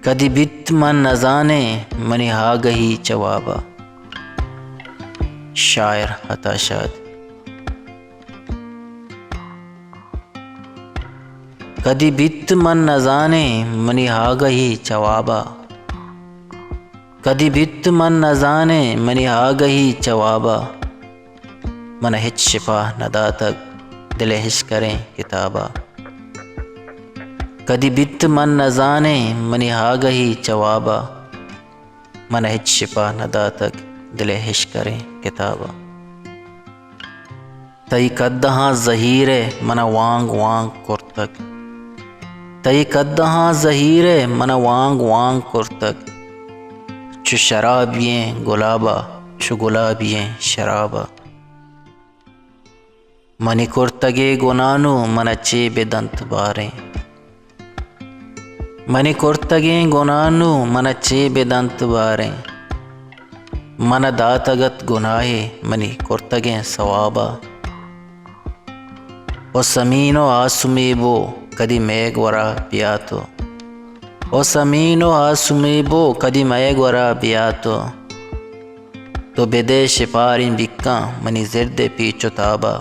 कदी बित मन न जाने मनी हा गही जवाबा। शायर अता शादी। कदी बित मन न जाने मनी हा गही जवाबा। कदी बित मन न जाने मनी हा गही जवाबा। मन हिच शिफा नदा तक दिले हिश करें किताबा। कदी बित मन न जाने मनी हा गही जवाबा। मन हिच शिफा नदा तक दिले हिश करें किताबा। तई कद्दहा ज़हीरे मन वांग वांग कुर्तक। तई कद्दहा ज़हीरे मन वांग वांग कुर्तक। चु शराबिये गुलाबा चु गुलाबिये शराबा। मनी कुर्तगे गुनानु मन चे बेदंत बारें। मनी कुर्तगे गुनानु मन चे बेदंत बारें। मन दातगत गुनाहे मनी कुर्तगे सवाबा। ओ समीनो आसुमेबो कदी मैग वरा पियातो। ओ समीनो आसुमेबो कदी मैग वरा पियातो। तो बेदे शिपारी बिक्का मनी जिर्दे पीछो ताबा।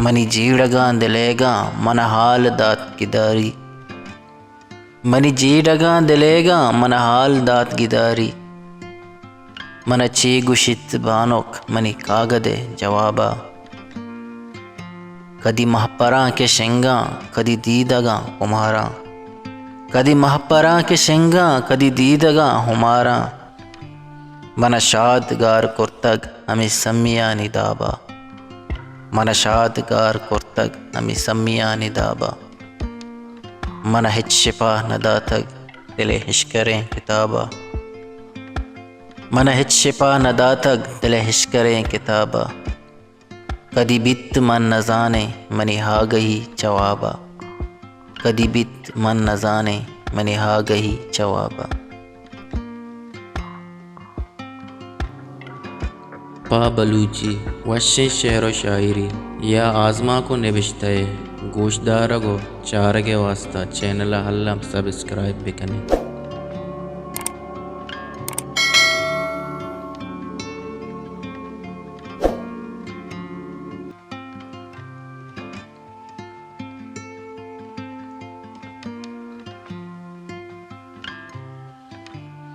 मनी जीड़गा दिलेगा मन हाल दात गिदारी। मनी जीड़गा दिलेगा मन हाल दात गिदारी। मन चे गुशित बानोक मनी कागदे जवाबा। कदी महपरा के शेंगा कदी दीदगा हुमारा। कदी महपरा के शेंगा कदी दीदगा हुमारा। मन शादगार कुर्तग हमें सम्मिया निदाबा। मन शादगार कुर्तग हमें सम्मिया निदाबा। मन हिच शिफा नदा तक दिले हिश करें किताबा। मन हिच शिफा नदा तक दिले हिश करें किताबा। कदी बित मन न जाने मनी हा गही जवाबा। कदी बित मन न जाने मनी हा गही जवाबा। पा बलूची वश्य शेर व शायरी या आज़मा को नविश्ते गोशदार गो चारगे वास्ता चैनल हल्लम सब्सक्राइब भी करें।